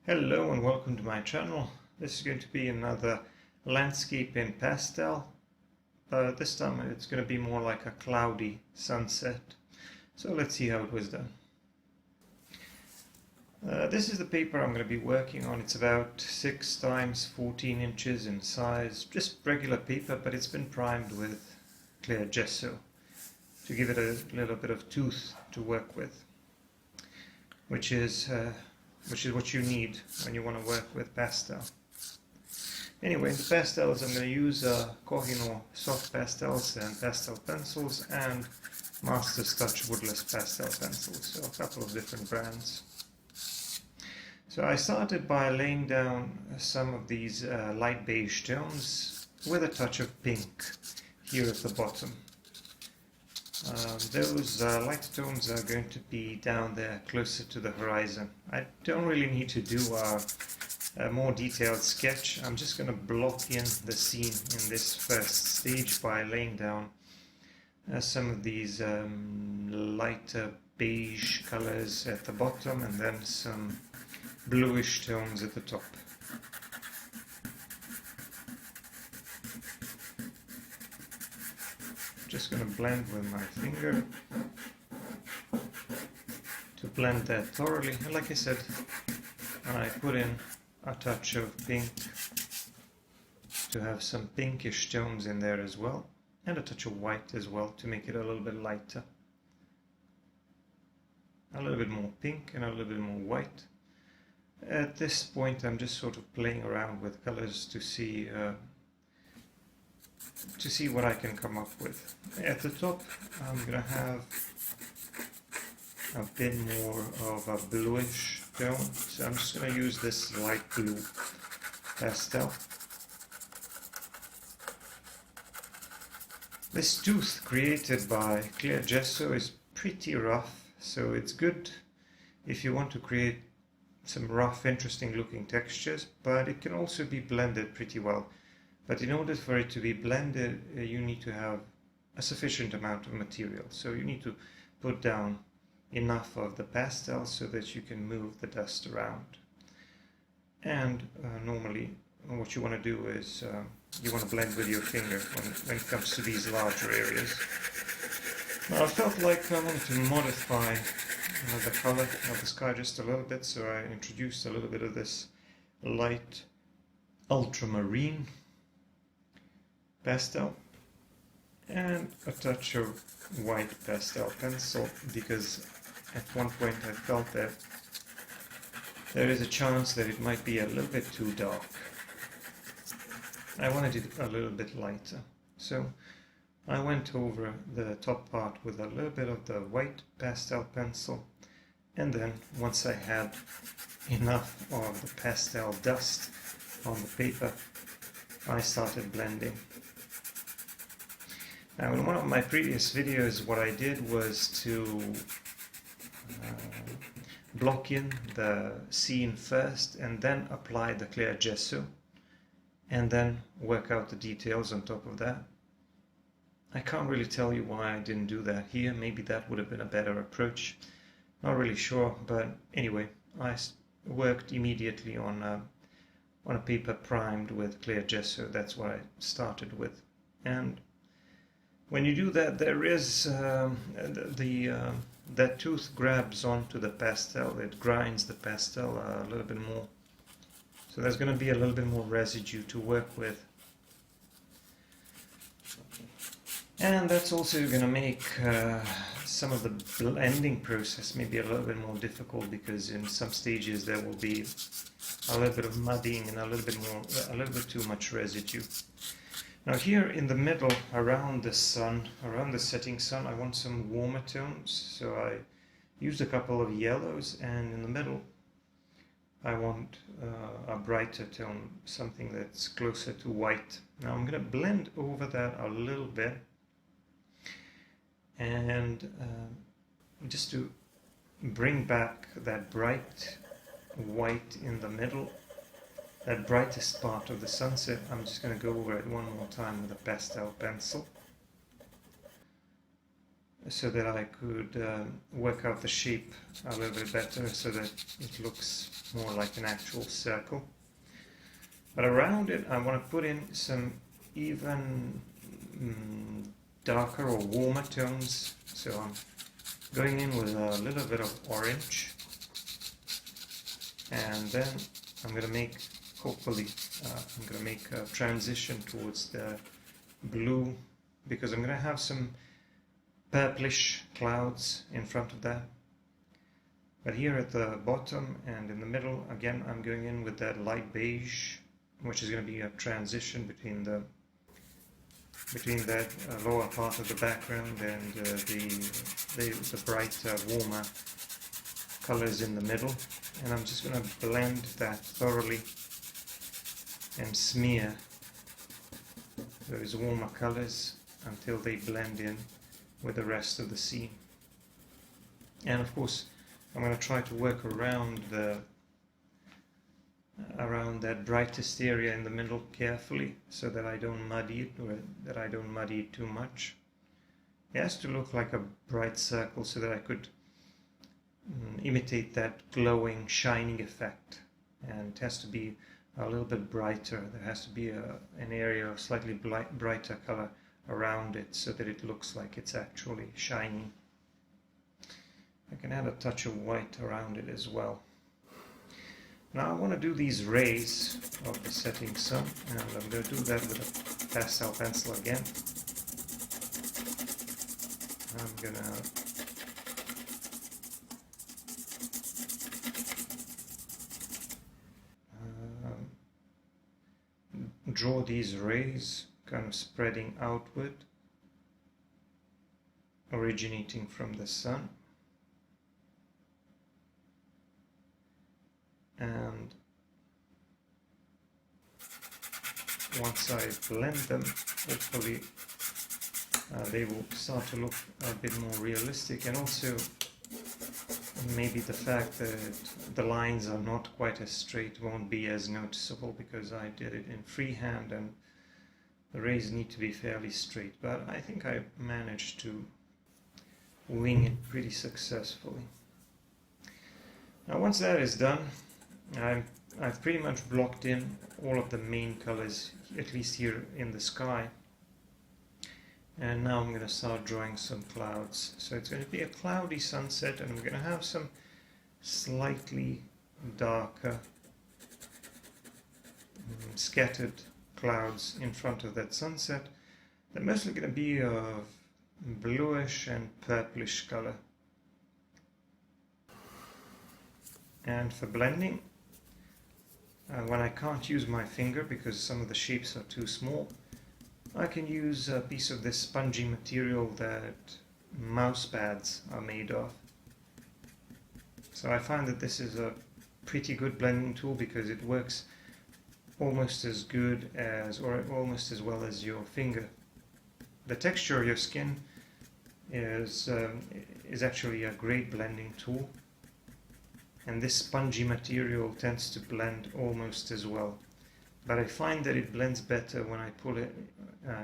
Hello and welcome to my channel. This is going to be another landscape in pastel, but this time it's going to be more like a cloudy sunset. So let's see how it was done. This is the paper I'm going to be working on. It's about 6 times 14 inches in size, just regular paper, but it's been primed with clear gesso to give it a little bit of tooth to work with, which is what you need when you want to work with pastel. Anyway, the pastels I'm going to use Kohinoor soft pastels and pastel pencils and Master Touch woodless pastel pencils, so a couple of different brands. So I started by laying down some of these light beige tones with a touch of pink here at the bottom. Those light tones are going to be down there closer to the horizon. I don't really need to do a more detailed sketch. I'm just going to block in the scene in this first stage by laying down some of these lighter beige colors at the bottom and then some bluish tones at the top. Just going to blend with my finger to blend that thoroughly. And like I said, I put in a touch of pink to have some pinkish tones in there as well, and a touch of white as well to make it a little bit lighter. A little bit more pink and a little bit more white. At this point I'm just sort of playing around with colors to see what I can come up with. At the top I'm going to have a bit more of a bluish tone, so I'm just going to use this light blue pastel. This tooth created by clear gesso is pretty rough, so it's good if you want to create some rough, interesting looking textures, but it can also be blended pretty well. But in order for it to be blended, you need to have a sufficient amount of material. So you need to put down enough of the pastel so that you can move the dust around. And normally what you want to do is you want to blend with your finger when it comes to these larger areas. Now I felt like I wanted to modify the color of the sky just a little bit, so I introduced a little bit of this light ultramarine pastel and a touch of white pastel pencil, because at one point I felt that there is a chance that it might be a little bit too dark. I wanted it a little bit lighter, so I went over the top part with a little bit of the white pastel pencil, and then once I had enough of the pastel dust on the paper, I started blending. Now in one of my previous videos what I did was to block in the scene first and then apply the clear gesso and then work out the details on top of that. I can't really tell you why I didn't do that here. Maybe that would have been a better approach. Not really sure, but anyway, I worked immediately on a paper primed with clear gesso. That's what I started with. And when you do that, there is that tooth grabs onto the pastel. It grinds the pastel a little bit more. So there's going to be a little bit more residue to work with. And that's also going to make some of the blending process maybe a little bit more difficult, because in some stages there will be a little bit of muddying and a little bit too much residue. Now here in the middle, around the sun, around the setting sun, I want some warmer tones. So I used a couple of yellows, and in the middle I want a brighter tone, something that's closer to white. Now I'm going to blend over that a little bit, and just to bring back that bright white in the middle, that brightest part of the sunset, I'm just going to go over it one more time with a pastel pencil. so that I could work out the shape a little bit better so that it looks more like an actual circle. But around it I want to put in some even darker or warmer tones, so I'm going in with a little bit of orange, and then I'm going to make, hopefully, I'm going to make a transition towards the blue, because I'm going to have some purplish clouds in front of that. But here at the bottom and in the middle, again, I'm going in with that light beige, which is going to be a transition between that lower part of the background and the brighter, warmer colors in the middle. And I'm just going to blend that thoroughly and smear those warmer colors until they blend in with the rest of the scene. And of course, I'm going to try to work around that brightest area in the middle carefully, so that I don't muddy it, or that I don't muddy it too much. It has to look like a bright circle so that I could imitate that glowing, shining effect. And it has to be a little bit brighter. There has to be an area of slightly brighter color around it so that it looks like it's actually shining. I can add a touch of white around it as well. Now I want to do these rays of the setting sun, and I'm going to do that with a pastel pencil again. I'm going to draw these rays kind of spreading outward, originating from the sun. And once I blend them, hopefully they will start to look a bit more realistic, and also maybe the fact that the lines are not quite as straight won't be as noticeable, because I did it in freehand and the rays need to be fairly straight. But I think I managed to wing it pretty successfully. Now once that is done, I've pretty much blocked in all of the main colors, at least here in the sky. And now I'm going to start drawing some clouds. So it's going to be a cloudy sunset, and I'm going to have some slightly darker scattered clouds in front of that sunset. They're mostly going to be of bluish and purplish color. And for blending, when I can't use my finger because some of the shapes are too small, I can use a piece of this spongy material that mouse pads are made of. So I find that this is a pretty good blending tool because it works almost as good as, or almost as well as your finger. The texture of your skin is actually a great blending tool. And this spongy material tends to blend almost as well. But I find that it blends better when I pull it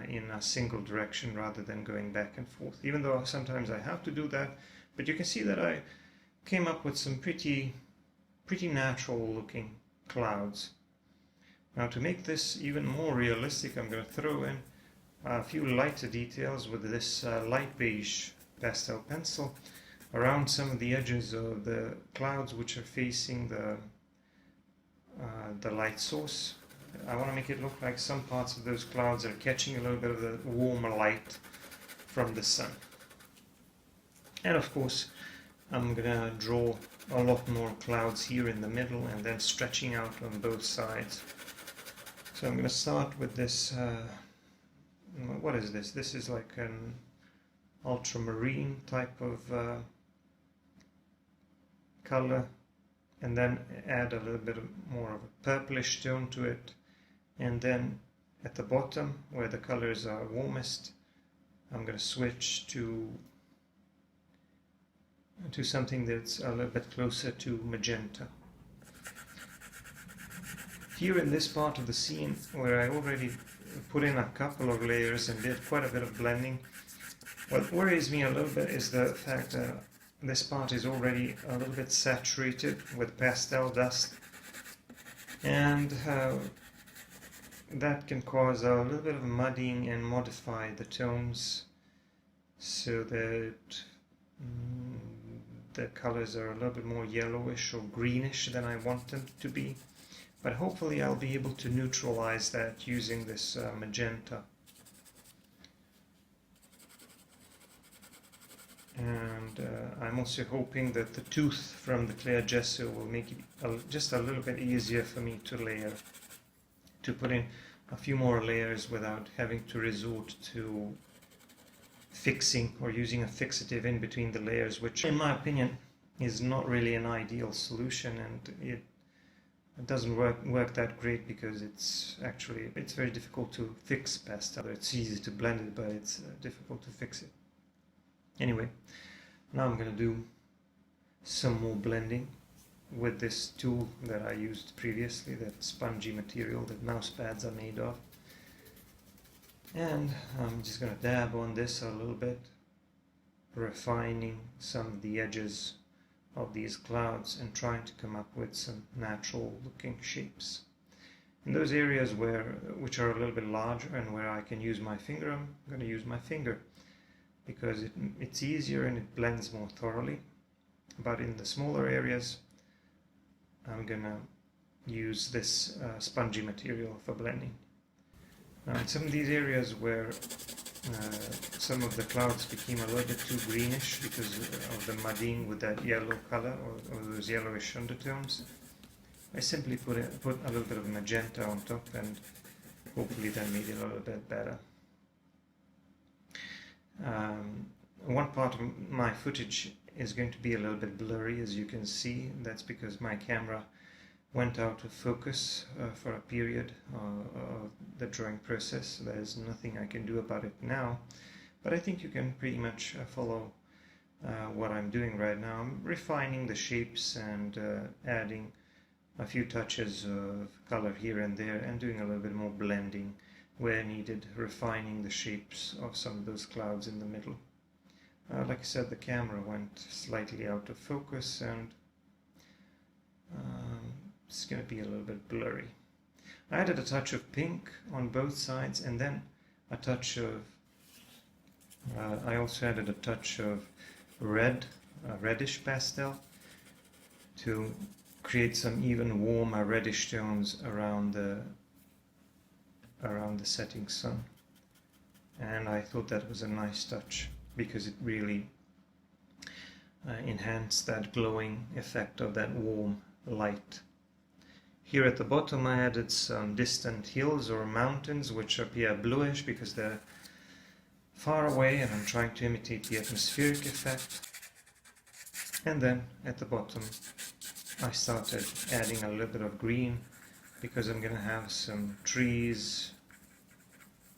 in a single direction rather than going back and forth. Even though sometimes I have to do that. But you can see that I came up with some pretty natural looking clouds. Now to make this even more realistic, I'm going to throw in a few lighter details with this light beige pastel pencil around some of the edges of the clouds which are facing the light source. I want to make it look like some parts of those clouds are catching a little bit of the warmer light from the sun. And of course, I'm going to draw a lot more clouds here in the middle and then stretching out on both sides. So I'm going to start with this, what is this? This is like an ultramarine type of color, and then add a little bit more of a purplish tone to it. And then at the bottom, where the colors are warmest, I'm going to switch to something that's a little bit closer to magenta. Here in this part of the scene, where I already put in a couple of layers and did quite a bit of blending, What worries me a little bit is the fact that this part is already a little bit saturated with pastel dust, and that can cause a little bit of muddying and modify the tones so that the colors are a little bit more yellowish or greenish than I want them to be. But hopefully I'll be able to neutralize that using this magenta. And I'm also hoping that the tooth from the clear gesso will make it just a little bit easier for me to layer, to put in a few more layers without having to resort to fixing or using a fixative in between the layers, which in my opinion is not really an ideal solution, and it doesn't work that great because it's very difficult to fix pastel. It's easy to blend it, but it's difficult to fix it. Anyway, now I'm going to do some more blending with this tool that I used previously, that spongy material that mouse pads are made of. And I'm just going to dab on this a little bit, refining some of the edges of these clouds and trying to come up with some natural looking shapes. In those areas which are a little bit larger and where I can use my finger, I'm going to use my finger because it's easier and it blends more thoroughly. But in the smaller areas, I'm going to use this spongy material for blending. Now in some of these areas where some of the clouds became a little bit too greenish because of the muddying with that yellow color or those yellowish undertones, I simply put a little bit of magenta on top, and hopefully that made it a little bit better. One part of my footage is going to be a little bit blurry, as you can see. That's because my camera went out of focus for a period of the drawing process. There's nothing I can do about it now, but I think you can pretty much follow what I'm doing right now. I'm refining the shapes and adding a few touches of color here and there, and doing a little bit more blending where needed, refining the shapes of some of those clouds in the middle. Like I said, the camera went slightly out of focus, and it's going to be a little bit blurry. I added a touch of pink on both sides, and then a touch of I also added a touch of red, reddish pastel, to create some even warmer reddish tones around the setting sun. And I thought that was a nice touch because it really enhanced that glowing effect of that warm light. Here at the bottom I added some distant hills or mountains which appear bluish because they're far away, and I'm trying to imitate the atmospheric effect. And then at the bottom I started adding a little bit of green because I'm going to have some trees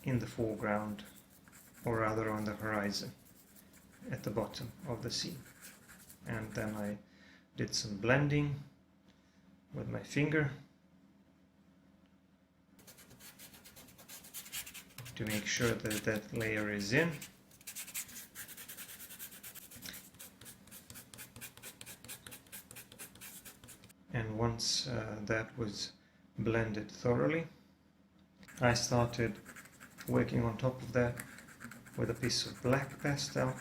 in the foreground, or rather on the horizon at the bottom of the scene. And then I did some blending with my finger to make sure that that layer is in. And once that was blended thoroughly, I started working on top of that with a piece of black pastel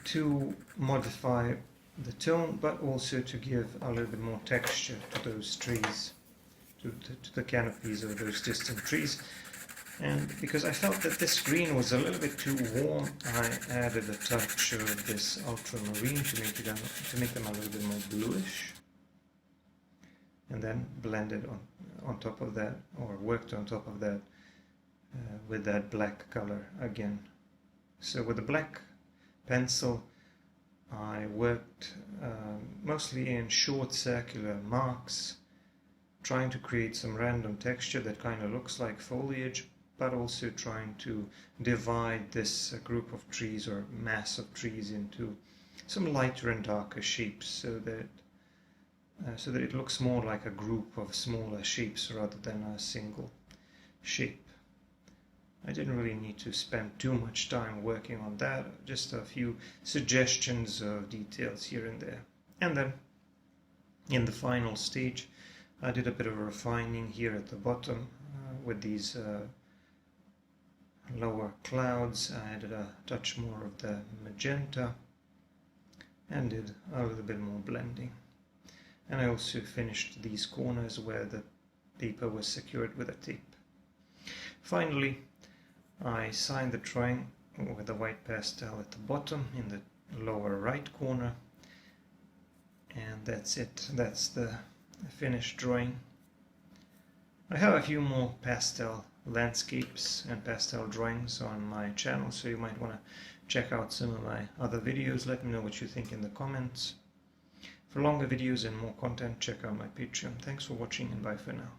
to modify the tone, but also to give a little bit more texture to those trees, to the canopies of those distant trees. And because I felt that this green was a little bit too warm, I added a touch of this ultramarine to make them a little bit more bluish, and then blended on top of that, or worked on top of that with that black color again. So with the black pencil I worked mostly in short circular marks, trying to create some random texture that kind of looks like foliage, but also trying to divide this group of trees or mass of trees into some lighter and darker shapes, so that it looks more like a group of smaller shapes rather than a single shape. I didn't really need to spend too much time working on that, just a few suggestions of details here and there. And then in the final stage I did a bit of refining here at the bottom with these lower clouds. I added a touch more of the magenta and did a little bit more blending. And I also finished these corners where the paper was secured with a tape. Finally, I signed the drawing with the white pastel at the bottom in the lower right corner, and that's it. That's the finished drawing. I have a few more pastel landscapes and pastel drawings on my channel, so you might want to check out some of my other videos. Let me know what you think in the comments. For longer videos and more content, check out my Patreon. Thanks for watching, and bye for now.